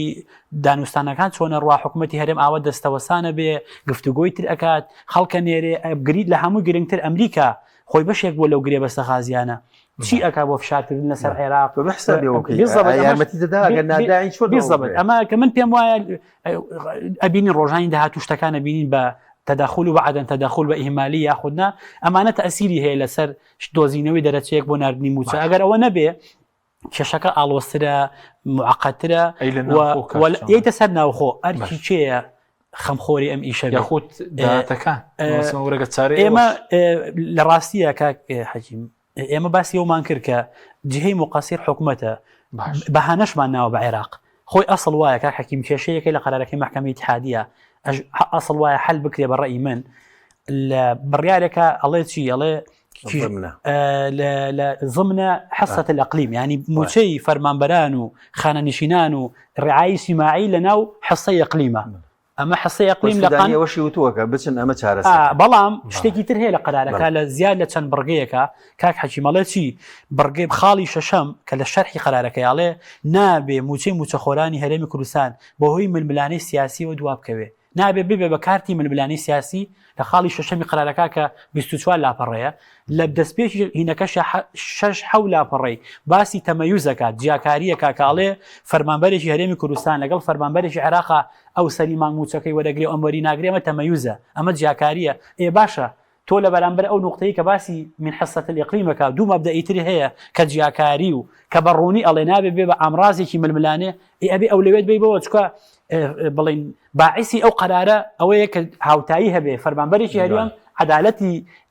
دانوستانەکان چۆنە ڕوا حکومەتی هەرێم ئاوە دەستەوەسانە بێ گفتوگۆی تر ئەکات خەڵکە نێرێ گریت لە هەموو گرنگتر ئەمریکا خۆی بەشێک بۆ لەو گرێبەستە غازیانە چی ئەکا بۆ فشارکردن لەسەر عێراق ئەمە کە من پێم وایە ئەبینین ڕۆژانی داهاتوو شتەکانە بینین بە تداخل و بعدن تداخل بە ئیهمالی یاخودنا ئەمانە تەسیری هەیە لەسەر دۆزینەوەی دەرەچەیەک بۆ ناردنی موچە ئەگەر ئەوە نەبێ کێشەکە ئاڵۆسترە معقەترە یەیتە سەر ناوخۆ ئەرکی چێە خەمخۆری ئەم ئیشە یاخود داهاتەکان ئێمە لە ڕاستیە کاک حەجیم ئێمە باسی ئەومان کرد کە جهەی مقەسیر حکومەتە بەهانەشمان ناوە بە عێراق خۆی ئەسڵ وایە کاک حەکیم کێشەیەکی لە قەرارەکەی محکەمەی ئیتیحادیە ئەسڵ وایە حل بکرێ بەڕێی من لە بڕیارێکە ئەڵێ چی ئەڵێ لە ضمنە حەسەت الإقلیم یعنی موچەی فەرمانبەران و خانەنشینان و ڕعایی سیماعی لە ناو حەسەی ئیقلیمە ئەمە حەسەی ئیقلیم لە قانونیەوەشی وتووەکە بچن ئەمە چارەسەر بەڵام شتێکی تر هەیە لە قەرارەکە لە زیاد لە چەند بڕگەیەکە کاک حەکیمەڵێ چی بڕگەی خاڵی شەشەم کە لە شەرحی قەرارەکەی ئاڵێ نابێ موچەی موچەخۆرانی هەرێمی کوردستان بەهۆی ململانەی سیاسی و دواب بکەوێ نابێ ببێ بە کارتی ململانی سیاسی لە خاڵی شەشەمی قەرارەکە کە 24 لاپەڕەیە لە دەستپێکی هینەکەش 6 لاپەڕەی باسی تەمەیوزەکات جیاکاریەکە کاڵێ فەرمانبەرێکی هەرێمی کوردستان لەگەڵ فەرمانبەرێکی عێراقا ئەو سەری مانگموچەکەی وەرەگرێ ئەمەری ناگرێمە تەمەیوزە ئەمە جیاکاریە باشە تۆ لە بەرامبەر ئەو نقطەی کە باسی من حەسەت الإقلیمەکە دوو مەبدەئیتری هەیە کە جیاکاری و کە بەڕوونی ئەڵێ نابێ بێ بە ئامرازێکی ململانێ ئەبێ ئەو لەوێت بێ بەوە چکە بڵین باعثی ئەو قەرارە ئەوەیە کە هاوتایی هەبێ فەرمانبەرێکی هەریان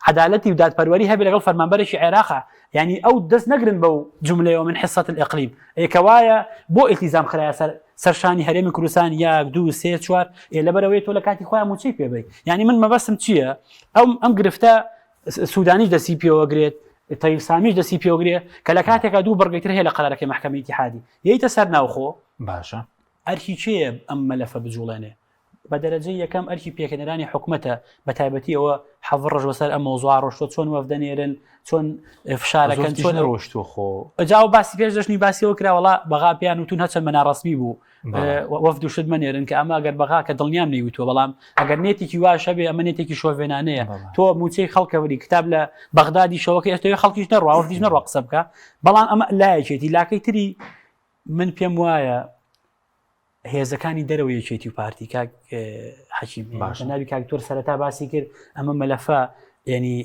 عدالەتی و دادپەروەری هەبێ لەگەڵ فەرمانبەرێکی عێراقا یعنی ئەو دەست نەگرن بەو جملەیەوە من حەسەت الإقلیم کەوایە بۆ ئیلتیزام خرایە سەرشانی هەرێمی کوردستان 1 2 3 4 لەبەرەوەی تۆ لە کاتی خۆیان موچەی پێبێ یعنی من مەبەستم چییە ئەم گرفتە سوودانیش دەسی پێوەگرێت تەیب سامیش دەسی پێوەگرێت کە لە کاتێکا دوو بەرگەیتر هەیە لە قەرارەکەی مەحکەمەی ئیتیحادی یەیتە سەر ناوخۆ باشە ئەرکی چێە ئەم مەلەفە بجوڵێنێ بە دەرەجەی یەکەم ئەرکی پێکەنەرانی حکومەتە بە تایبەتی ئەوە حەڤ ڕۆژ بەسەر ئەم مۆزوع ڕۆشتۆ چۆن وەفدەنێرن چۆن فشارەکەن چۆن ڕۆشتۆ خۆ جاو باسی پێش دەشتنی باسیەوە کراوەڵا بەغا پیان وتون هەچەند مەناڕەسمی بوو وەفد و شت منێرن کە ئەمە ئەگەر بەغا کە دڵنیام نەیوتوە بەڵام ئەگەر نێتێکی واشە بێ ئەمە نێتێکی شۆڤێنانەیە تۆ موچەی خەڵکەوەری کتاب لە بەغدادی شەوەکە ئێستاوی خەڵکیش نەڕوا وەفدیش نەڕوا قسە بکە بەڵام ئەمە لایەکێتی لاکەی تری من پێم وایە هێزەکانی دەرەوە یەکێتی و پارتی کاک حەکیم ناوی کاکتۆر سەرەتا باسی کرد ئەمە مەلەفە ینی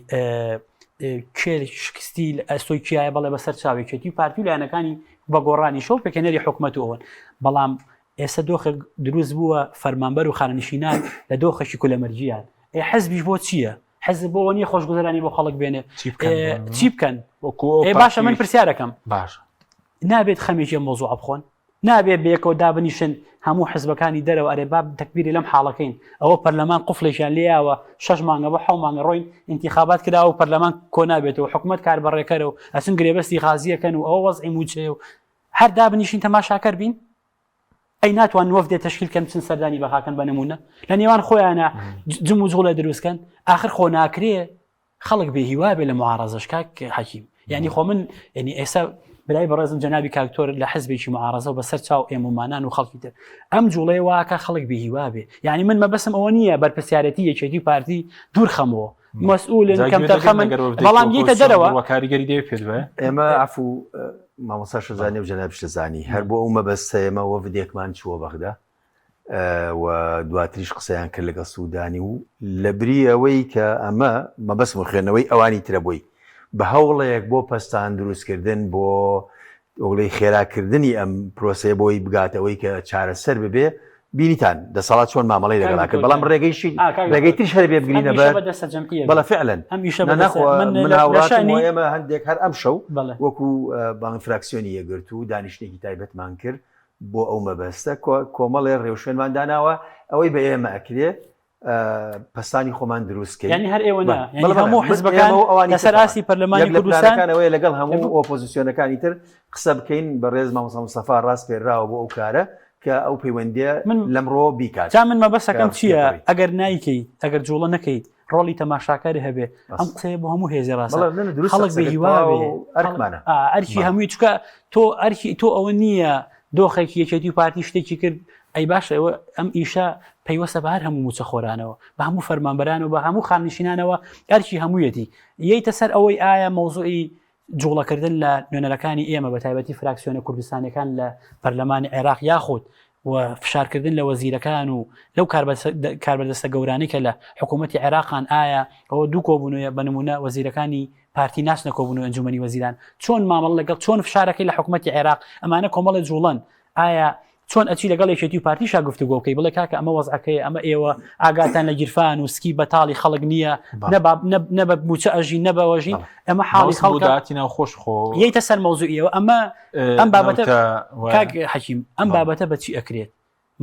کێ شکستی ئەستۆی کیایە بەڵێ بەسەر چاوێکێتی و پارتی و لایەنەکانی بە گۆڕانی شەو پێکەنەری حکومەت ئەوەن بەڵام ئێستا دۆخە دروست بووە فەرمانبەر و خانەنشینان لە دۆخەشی کولەمەرجیان حەزبیش بۆ چییە حەزب بۆ نیە خۆشگوزەرانی بۆ خەڵک بێنێ چی بکەن باشە من پرسیارەکەم باش نابێت خەمێکی مۆزوع بخۆن نابێت بێکەوە دابنیشن هەموو حزبەکانی دەرەوە ئەرێ باب تەکبیری لەم حاڵەکەین ئەوە پەرلەمان قوفڵێکیان لێیاوە 6 مانگە بە 7 مانگە ڕۆین انتخابات کراوە و پەرلەمان کۆ نابێتەوە حکومەت کاربەڕێکەرە و ئەچن گرێبەستی غازیەکەن و ئەوە وەزعی موچێ و هەر دابنیشین تەماشاکەر بین ئەی ناتوان وەفدێ تەشکیلکەن بچن سەردانی بەخاکەن بە نمونە لە نێوان خۆیانە جم و جوڵە دروستکەن آخر خۆ ناکرێ خەڵک بێ هیوا بێ لە معارەزەش کاک حەکیم یعنی خۆ من ینی ئێستا برای بەڕێزم جەنابی کاکتۆر لە حزبێکی معارەزە و بەسەر چاو ئێمەمانان و خەڵکی تر ئەم جوڵەی واکە خەڵک بێ هیوا بێ یعنی من مەبەسم ئەوە نییە بەرپرسیارەتی یەکێتی پارتی دوور خەمەوە مەسئولن کەم تەرخەمن بەڵام دیتە دەرەوە کاریگەری دەوێت پێت بێ ئێمە عفو مامۆستا شەزانی و جەناب شەزانی هەر بۆ ئەو مەبەستە ئێمە وەفدێکمان چووە بەغدا و دواتریش قسەیان کرد لەگەڵ سوودانی و لە بری ئەوەی کە ئەمە مەبەسم و خوێندنەوەی ئەوانی ترە بووی بە هەوڵەیەک بۆ پەستان دروستکردن بۆ ئەوڵەی خێراکردنی ئەم پرۆسەیە بۆی بگاتەوەی کە چارەسەر ببێ بینیتان دەسەڵات چۆن مامەڵی لەگەڵا کرد بەڵام ڕێگەی تریش هەر بێ بگرینە بەڵە فعلەن من هاوڕاتم ئێمە هەندێک هەر ئەم شەو وەکو باڵی فراکسیۆنی یەگرت و دانیشتێکی تایبەتمان کرد بۆ ئەو مەبەستە کۆمەڵێ ڕێوشێنمان داناوە ئەوەی بە ئێمە ئەکرێ پستانی خۆمان دروستکەین یعنی هەر ئێوە هەموو حزبەکان لەسەر ئاسی پەرلەمانی کوردستانەوەی لەگەڵ هەموو ئۆپۆزیسیۆنەکانی تر قسە بکەین بە ڕێز مامۆستا مستەفا ڕاست پێراوە بۆ ئەو کارە کە ئەو پەیوەندیە لەمڕۆ بیکات جا من مەبەستەکەم چییە ئەگەر نایکەی ئەگەر جوڵە نەکەیت ڕۆڵی تەماشاکاری هەبێ ئەم قسەیە بۆ هەموو هێزی ڕاستە خەڵک بە هیوا بێ ئەرکی هەمووی چکە تۆ ئەرکی تۆ ئەوە نییە دۆخێکی یەکێتی و پارتی شتێکی کرد ئەی باشە ئەوە ئەم ئیشە پەیوەستە بە هەر هەموو موچە خۆرانەوە بە هەموو فەرمانبەران و بە هەموو خاننشینانەوە ئەرکی هەموویەتی یەیتە سەر ئەوەی ئایا مۆزوعی جوڵەکردن لە نوێنەرەکانی ئێمە بە تایبەتی فراکسیۆنە کوردستانەکان لە پەرلەمانی عێراق یاخود و فشارکردن لە وەزیرەکان و لەو کاربەردەستە گەورانەی کە لە حکوومەتی عێراقان ئایا ئەوە دوو کۆبوونەوە بە نمونە وەزیرەکانی پارتی ناچنە کۆبوونەوە ئەنجومەنی وەزیران چۆن مامەڵ لەگەڵ چۆن فشارەکەی لە حکوومەتی عێراق ئەمانە کۆمەڵی جوڵەن ئایا چۆن ئەچی لەگەڵ یەکێتی و پارتیشا گفتوگۆ بکەی بڵێ کاکە ئەمە وەزعەکەی ئەمە ئێوە ئاگاتان لە گیرفان و سکی بەتاڵی خەڵک نییە نەبە موچە ئەژی نەبەوەژی ئەمە حاڵی خەڵکاتی ناو خۆش خۆ یەیتە سەر مەوزوعیەوە ئەمە ئەم بابەتە کاک حەکیم ئەم بابەتە بە چی ئەکرێت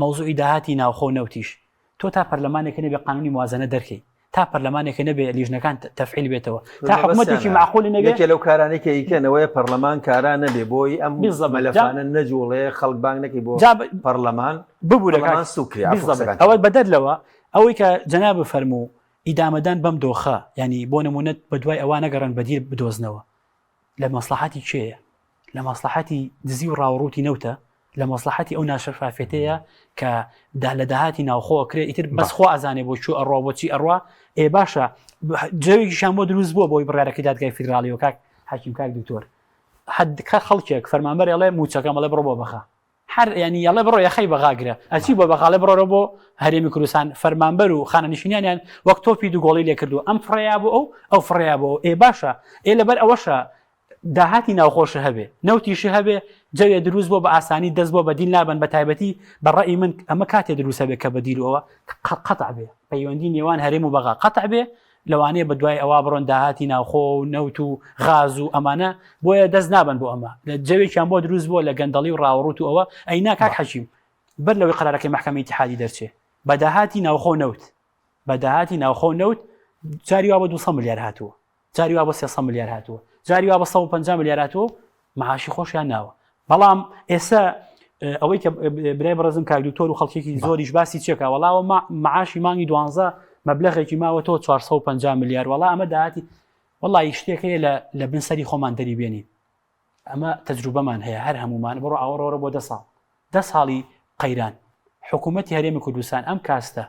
مەوزوعی داهاتی ناوخۆ نەوتیش تۆ تا پەرلەمانێکە نەبێ قانونی موازنە دەرکەی تا پەرلەمانێکە نەبێ لیژنەکان تەفعیل بێتەوە تا حکوومەتێکی معقولی نەبێت لەو کارانێکی ئیکەنەوەی پەرلەمان کاران نەبێ بۆی ئەم مەلەفانە نەجوڵێ خەڵک بانگ نەکەی بۆ پەرلەمان ببوو سوکری ئەوە بەدەرلەوە ئەوەی کە جەناب فەرموو ئیدامەدان بەم دۆخە ینی بۆ نمونەت بە دوای ئەوە نەگەڕن بەدیر بدۆزنەوە لە مەسلحەتی چێیە لە مەسلحەتی دزی و ڕاوڕوتی نەوتە لە مەسلحەتی ئەو ناشەفافێتەیە کە لە داهاتی ناوخۆ کرێت ئیتر بەس خۆ ئازانێ بۆ چوو ئەڕۆ بۆچی ئەڕوا باشە جەوێکیشان بۆ دروست بووە بۆی بڕارەکەی دادگای فیدراڵی و کاک حاکیم کاک دکتۆر حدکە خەڵکێک فەرمانبەر ئەڵێ موچەکە مەڵێ بڕۆ بۆ بەخا هەر ینی یاڵێ بڕۆ یەخەی بەغاگرە ئەچی بۆ بەخاڵێ بڕۆرە بۆ هەرێمی کوردستان فەرمانبەر و خانەنشینیانیان وەک تۆپی دووگۆڵی لێ کردو ئەم فڕیا بۆ ئەو فڕیا بۆ باشە لەبەر ئەوەشە داهاتی ناوخۆشە هەبێ نەوتیشە هەبێ جەوێ دروست بۆ بە ئاسانی دەست بۆ بەدیل نابن بە تایبەتی بەڕێی من ئەمە کاتێ دروستە بێ کە بەدیلەوە قەتع بێ پەیوەندی نێوان هەرێم و بەغا قەتع بێ لەوانەیە بە دوای ئەوە بڕۆن داهاتی ناوخۆ و نەوت و غاز و ئەمانە بۆیە دەست نابن بۆ ئەمە لە جەوێکیان بۆ دروست بووە لە گەندەڵی و ڕاوڕوت و ئەوە ئەینا کاک حەشیم بەر لەوەی قەرارەکەی محکەمەی ئیتیحادی دەرچێ بە داهاتی ناوخۆ نەوت بە داهاتی ناوخۆ نەوت جاری وا بە 200 ملیار هاتووە جاری وا بە 300 ملیار هاتووە جاری وا بە 150 ملیار هاتووە معاشی خۆشیان ناوە بەڵام ئێستا ئەوەی کە برای بەڕێزم کاک دکتۆر و خەڵکێکی زۆریش باسی چێکە وەڵاوە معاشی مانگی 12 مەبلەغێکی ماوە تۆ 450 ملیار وەڵا ئەمە داهاتی وەڵی شتێکەیە لە بنسەری خۆمان دەریبێنی ئەمە تەجروبەمان هەیە هەر هەمومان بڕۆ ئاوەڕۆرە بۆ 10 ساڵی قەیران حکوومەتی هەرێمی کوردستان ئەم کاستە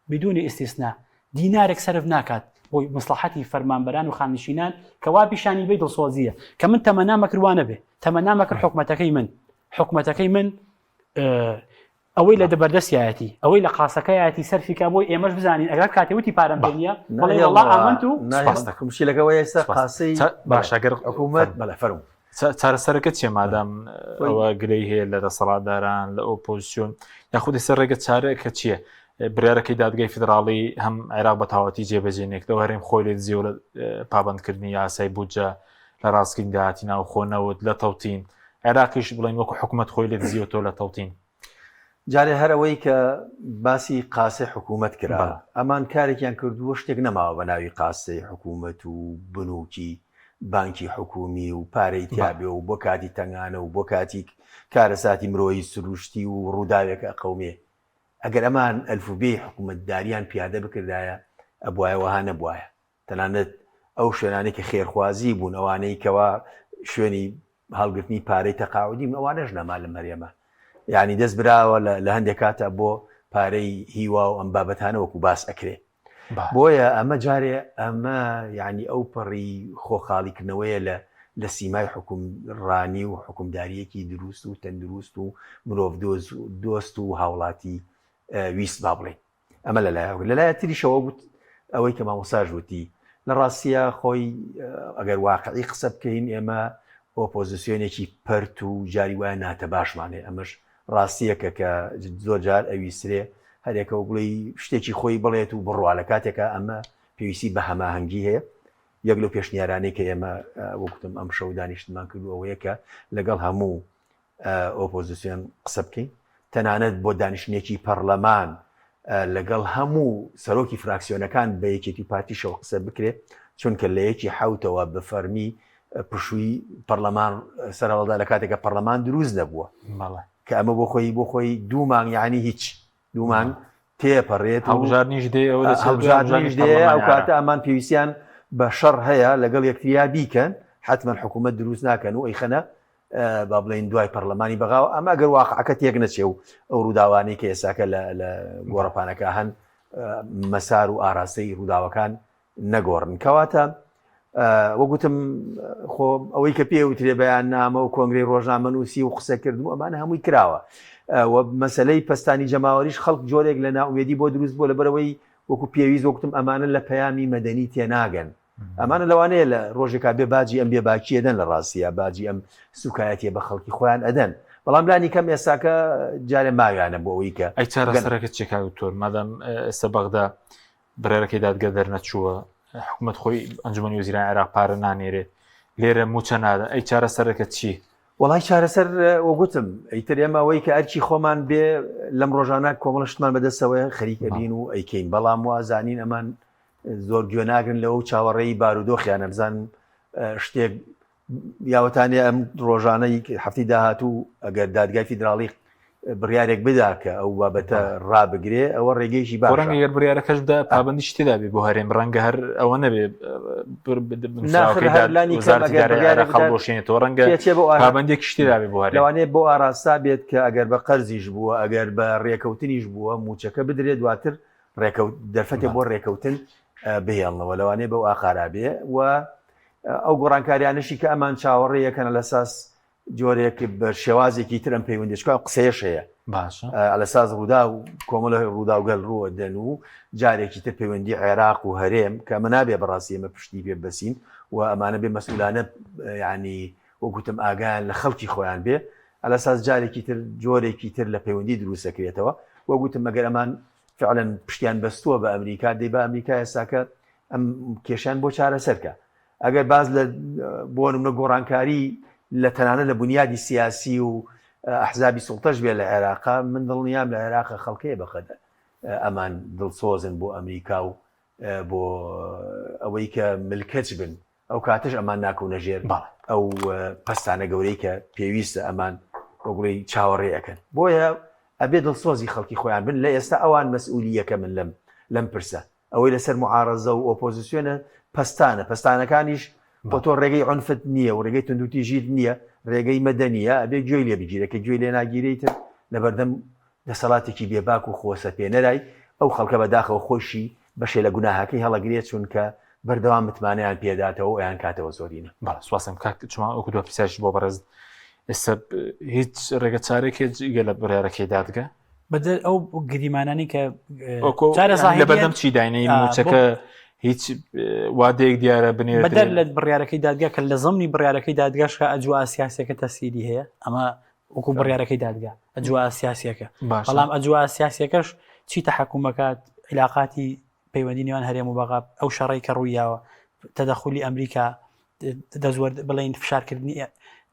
بدونی ئیستیسنا دینارێک سەرف ناکات بۆی مصلحەتی فەرمانبەران و خانشینان کەوا پیشانی بێ دڵسۆزیە کە من تەمەنامە کردوانە بێ تەمەنامە کرد حکوومەتەکەی من ئەوەی لە دەبەردەستیایەتی ئەوەی لە قاسەکەیەتی سەرفیکا بۆی ئێمەش بزانین ئەگەر کاتێوتی پارەم پێنیە بەڵێ وەڵا ئامەنت و ناکەمشی لەگەوەی ئێستا قاسەی باشەگەر حکوومەت بەڵێ فەرمو چارەسەرەکە چێ مادام ئەوە گرەی هەیە لە دەسەڵاتداران لە ئۆپۆزیسیۆن یاخودی سەر ڕێگە چارەکە چییە بڕارەکەی دادگای فیدراڵی هەم عێراق بە تاواتی جێبەجێنێکەوە هەرێم خۆی لێ زیێ لە پابندکردنی یاسای بودجە لە ڕاستکردن داهاتی ناوخۆنەوت لە تەوتین عێراقیش بڵین وەکو حکوومەت خۆی لێ دزیوتەوە لە تەوتین جارێ هەرەوەی کە باسی قاسەی حکوومەت کرا ئەمان کارێکیان کردووە شتێک نەماوە بە ناوی قاسەی حکوومەت و بنووکی بانکی حکومی و پارەی تیابێ و بۆ کاتی تەنگانە و بۆ کاتی کارەساتی مرۆیی سروشتی و ڕووداوێکە قەومێ ئەگەر ئەمان ئەلفوبێی حکوومەتداریان پیادە بکردایە ئەبوایە وەها نەبوایە تەنانەت ئەو شوێنانێک کە خێرخوازی بوون ئەوانەی کەوا شوێنی هەڵگرتنی پارەی تەقاعودی ئەوانەش نەما لە مەرێمە یعنی دەست براوە لە هەندێک کاتە بۆ پارەی هیوا و ئەم بابەتانە وەکو باس ئەکرێ بۆیە ئەمە جارێ ئەمە یعنی ئەو پەڕی خۆخاڵیکردنەوەیە لە سیمای حکومڕانی و حکومداریەکی دروست و تەندروست و مرۆڤ دۆست و هاوڵاتی ویست با بڵێن ئەمە لەلایە تریشەوە بوت ئەوەی کە مامۆساژ وتی لە ڕاستیە خۆی ئەگەر واقعی قسە بکەین ئێمە ئۆپۆزیسیۆنێکی پەرت و جاری وایە ناتە باشمانێ ئەمەش ڕاستیەکە کە زۆر جار ئەویسترێ هەرێکە و بڵی شتێکی خۆی بڵێت و بڕوا لە کاتێکە ئەمە پێویستی بە هەماهەنگی هەیە یەک لەو پێشنیارانەی کە ئێمە وەکوتم ئەم شەو دانیشتمان کردو ئەوەیە کە لەگەڵ هەموو ئۆپۆزیسیۆن قسە بکەین تەنانەت بۆ دانیشتێکی پەرلەمان لەگەڵ هەموو سەرۆکی فراکسیۆنەکان بە یەکێتی پارتیشەوە قسە بکرێت چونکە لە یەکی حوتەوە بە فەرمی پشووی پەرلەمان سەرەوەڵدا لە کاتێکە پەرلەمان دروست نەبووە کە ئەمە بۆ خۆی دوو مانگ یعنی هیچ دوو مانگ تێپەڕێت هەڵبژاردنیش دێ ئەو کاتە ئەمان پێویستیان بە شەڕ هەیە لەگەڵ یەکتریا بیکەن حتمما حکوومەت دروست ناکەن و ئەیخەنە با بڵێن دوای پەرلەمانی بەغاوە ئەمە گەر واقعەکە تێک نەچێ و ئەو ڕووداوانەی کە ئێساکە لە گۆڕەپانەکە هەن مەسار و ئاراستەی ڕووداوەکان نەگۆڕن کەواتە وەگوتم خۆ ئەوەی کە پێوترێ بەیان نامە و کۆنگرەی ڕۆژنامە نووسی و قسە کردن و ئەمانە هەمووی کراوە مەسلەی پەستانی جەماوەریش خەڵک جۆرێک لە ناومێدی بۆ دروست بۆ لەبەرەوەی وەکو پێویست وەکوتم ئەمانە لە پەیامی مەدەنی تێناگەن ئەمانە لەوانەیە لە ڕۆژێکا بێ باجی ئەم بێباکی ئەدەن لە ڕاستیە باجی ئەم سوکایەتیە بە خەڵکی خۆیان ئەدەن بەڵام لانی کەم ئێستاکە جارێ ماویانە بۆ ئەوەی کە ئەی چارەسەرەکە چێکا دکتۆر مادام ئێستا بەغدا بڕێرەکەی دادگا دەرنەچووە حکوومەت خۆی ئەنجومەنی وەزیرانی عێراق پارە نانێرێت لێرە موچە نادەن ئەی چارەسەرەکە چی؟ وڵای چارەسەر وەگوتم ئەیتر ئێمە ئەوەی کە ئەرچی خۆمان بێ لەم ڕۆژانە کۆمەڵشتمان بەدەستەوەی خەریکەبین و ئەیکەین بەڵام وازانین ئەمان زۆر گوێ ناگرن لەوە چاوەڕێی بارودۆخیانە بزان شتێک یاوەتانێ ئەم ڕۆژانەی هەفتی داهاتوو ئەگەر دادگای فیدراڵی بڕیارێک بدا کە ئەو بابەتە ڕابگرێ ئەوە ڕێگەیشی باش ڕەنگە گەر بڕیارەکەش بدا پابندی شتێدا بێ بۆ هەرێم ڕەنگە هەر ئەوە نەبێ خەڵبۆشێنێتەوە ڕەنگە پابندێکی شتێدا بێ بۆ هەرێم لەوانەیە بۆ ئاراستا بێت کە ئەگەر بە قەرزیش بووە ئەگەر بە ڕێکەوتنیش بووە موچەکە بدرێت دواتر دەرفەتێ بۆ ڕێکەوتن بهێڵنەوە لەوانەیە بەو ئاخارا بێ و ئەو گۆڕانکاریانشی کە ئەمان چاوەڕێیەکەن لەساس جۆرێک بە شێوازێکی ترم پەیوەندیشکا قسەیەش هەیە باشە ئەلەساز ڕوودا و کۆمەڵە ڕوودا و گەل ڕووە دەن و جارێکی تر پەیوەندی عێراق و هەرێم کە ئەمە نابێ بەڕاستی ئەمە پشتی پێ بەسین و ئەمانە بێ مەسئولانە ینی وەگوتم ئاگایان لە خەڵکی خۆیان بێ ئەلەساس جارێکی تر جۆرێکی تر لە پەیوەندی دروستەکرێتەوە وەگوتم مەگەر ئەمان فعلا پشتیان بەستووە بە ئەمریکا دەی بە ئەمریکا ئێستاکە ئەم کێشیان بۆ چارەسەرکە ئەگەر باز لە بۆ نمونە گۆڕانکاری لە تەنانە لە بنیادی سیاسی و ئەحزابی سوڵتەش بێ لە عێراقا من دڵنیام لە عێراقە خەڵکەیە بەخەدە ئەمان دڵسۆزن بۆ ئەمریکا و بۆ ئەوەی کە ملکەچ بن ئەو کاتش ئەمان ناکەونە ژێر ئەو پەستانە گەورەی کە پێویستە ئەمان بۆگوڵی چاوەڕێەکەن بۆیە ئەبێ دڵسۆزی خەڵکی خۆیان بن لە ئێستا ئەوان مەسئولیەکە من لەم پرسە ئەوەی لەسەر معارەزە و ئۆپۆزیسیۆنە پەستانەکانیش بۆ تۆ ڕێگەی عنفت نییە و ڕێگەی تونندوتیژیت نییە ڕێگەی مەدەنیە ئەبێ گوێی لێ بگیرێکە گوێی لێ ناگیرێتتر لە بەردەم دەسەڵاتێکی بێباک و خۆسە پێنەرای ئەو خەڵکە بەداخەوە خۆشی بەشێ لە گوناهاکەی هەڵەگرێت چونکە بەردەوام متمانیان پێداتەوە و ئەیان کاتەوە زۆرینە سواسم کاک چما ئەو دو پیساش بۆ بەڕێز ئێستا هیچ ڕێگە چارێکی گە لە بڕیارەکەی دادگە بەدەر ئەو گریمانانی کە لە بەردەم چی داینەی موچەکە هیچ وادەیەک دیارە بنێرە بەدەر لە بڕیارەکەی دادگا کە لە زەمنی بڕیارەکەی دادگاشکە ئەجووا سیاسەکە تەسیری هەیە ئەمە وەکو بڕیارەکەی دادگا ئەجووا سیاسیەکە بەڵام ئەجووا سیاسیەکەش چی تەحکومەکات علاقاتی پەیوەندی نێوان هەرێم و بەغا ئەو شەڕی کە ڕوویاوە تەدەخولی ئەمریکا دەزوەر بڵین فشارکردنی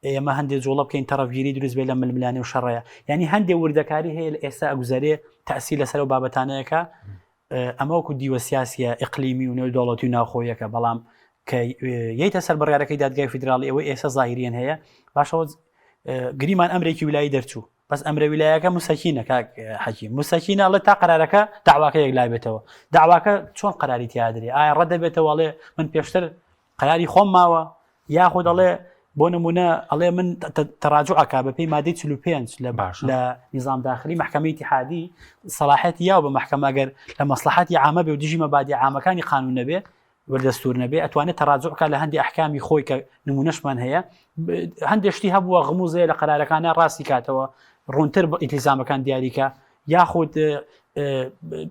ئێمە هەندێک جوڵە بکەین تەڕەفگیری دروست بێت لە ململانی و شەڕەیە یعنی هەندێک وردەکاری هەیە لە ئێستا ئەگوزارێ تەسی لەسەر و بابەتانەیەەکە ئەمە وەکو دیوە سیاسیە ئیقلیمی و نێو دەوڵەتی و ناوخۆیەکە بەڵام کە یەیتە سەر بڕیارەکەی دادگای فیدراڵی ئەوەی ئێستا زاهیریان هەیە باشەوە گریمان ئەمرێکی ویلایی دەرچوو بەس ئەمرە ویلایەکە موسەکینە کاک حەکیم موسەکینە ئەڵێ تا قەرارەکە داواکە یەکلای بێتەوە داواکە چۆن قەراری تیادرێ ئایا ڕەدەبێتەوەڵێ من پێشتر قەراری خۆم ماوە یاخود ئەڵێ بۆ نمونە ئەڵێ من تەراجعەکە بەپێی مادەی 45 لە نظام داخلی محکمەی اتحادی سەلاحەتی یاو بە محکمە گەر لە مەسلحەتی عامە بێ و دژی مەبادی عامەکانی قانون نەبێ وەردەستور نەبێ ئەتوانێت تەراجعکە لە هەندی ئەحکامی خۆی کە نمونەشمان هەیە هەندێک شتی هەبووە غموزەیە لە قەرارەکانە ڕاستی کاتەوە ڕوونتر بە ئیلتیزامەکان دیاریکە یاخود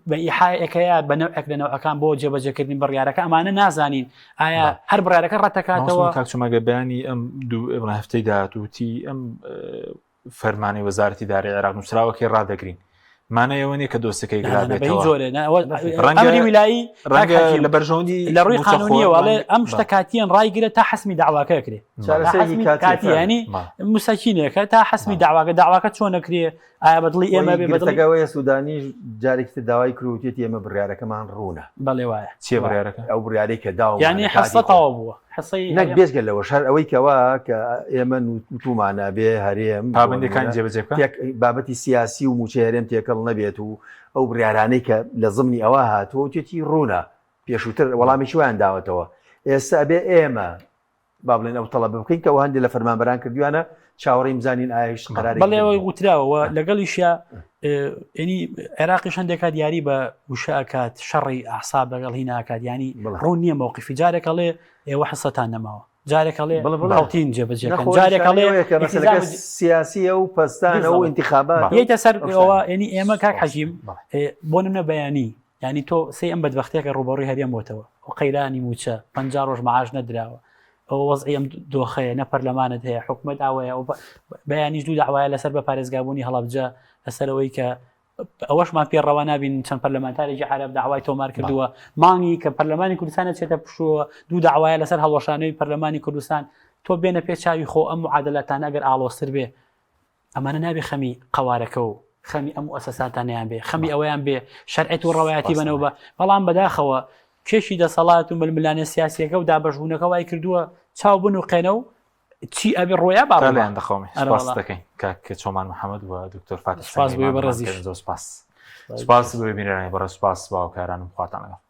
بە ئیحایەکەیە بە نەوعێک لە نەوعەکان بۆ جێبەجێکردنی بڕیارەکە ئەمانە نازانین ئایا هەر بڕیارەکە ڕەتەکاتەوە کاکچمەگە بەیانی ئەم دوو هەفتەی داهاتوتی ئەم فەرمانی وەزارەتی دارایی عێراق نووسراوەکەی ڕادەگرین مانەیەوە نیە کە دۆستەکەی گرابێتەوە ئەمری ویلایی لە بەرژەوندی لە ڕووی قانونیەوەڵێ ئەم شتە کاتیان ڕایگرێت تا حەسمی داواکە کرێ کاتیانی موسەکینێکە تا حەسمی داواکە چۆن نەکرێ ئایا بەدڵی ئێمە بێ بەدڵگەوەیە سوودانی جارێکی داوای کروتێتی ئێمە بڕیارەکەمان ڕوونە بەڵێ وایە چێ بڕیارەکە ئەو بڕیارەی کە داوە ینی حەسەتەوە بووە نەک بێزگە لەوە شەر ئەوەی کەوا کە ئێمە نوتومانە بێ هەرێم پابندەکانی جێبەجێ بابەتی سیاسی و موچە هەرێم تێکەڵ نەبێت و ئەو بڕیارانەی کە لە زمانی ئەوە هاتووە توێتی ڕوونە پێشووتر وەڵامی ویان داوەتەوە ئێستا ئەبێ ئێمە با بڵێن ئەو تەڵەب بکەین کەەوە هەندێک لە فەرمانبەران کردوانە چاوەڕێی بزانین ئایش قەراری بەڵێەوەی وتراوە لەگەڵیشە ینی عێراقیش هەندێکا دیاری بە وشەکات شەڕی ئەحساب لەگەڵ هی ناکات ینی ڕوون نییە مووقفی جارێکەڵێ ئێوە حسەتان نەماوە جارێکەڵێ هەڵتین جێبەجێکەن جارێکەڵێ سیاسیە و پەستانە و انتخابات یەیتە سەر ئەوە ینی ئێمە کاک حەجیم بۆ نمونە بەیانی ینی تۆ سی ئەم بەدبەختەیەکە ڕوبەڕووی هەرێم بۆتەوە و قەیرانی موچە 50 ڕۆژ مەعاش نەدراوە ئەو وەزعی ئەم دۆخەیە نە پەرلەمانت هەیە حکومەت ئاوەیە و بەیانیش دوو داوایە لەسەر بە پارێزگابوونی هەڵەبجە لەسەرەوەی کە ئەوەشمان پێڕەوە نابین چەند پەرلەمانتارێکی عەرەب داوای تۆمار کردووە مانگی کە پەرلەمانی کوردستانە چێتە پشووە دوو داوایە لەسەر هەڵوەشانەوەی پەرلەمانی کوردستان تۆ بێنە پێچاوی خۆ ئەم معادلەتانە ئەگەر ئاڵۆستر بێ ئەمانە نابێ خەمی قەوارەکە و خەمی ئەم ئەساساتانیان بێ خەمی ئەوەیان بێ شەرعەت و ڕەوایەتی بنەوە بە بەڵام بەداخەوە کێشی دەسەڵات و ململانە سیاسیەکە و دابەشبوونەکە وای کردووە چاو بن و قێنە و چی ئەبێ ڕۆیا با لەیان دەخۆمی سپاس دەکەین کاک چۆمان محەممەد و دکتۆر فاتح سپاس بۆی بەڕێزیش سپاس بۆی بینێرانی بەڕێ سپاس باوکارانم خواتان لەگەڵ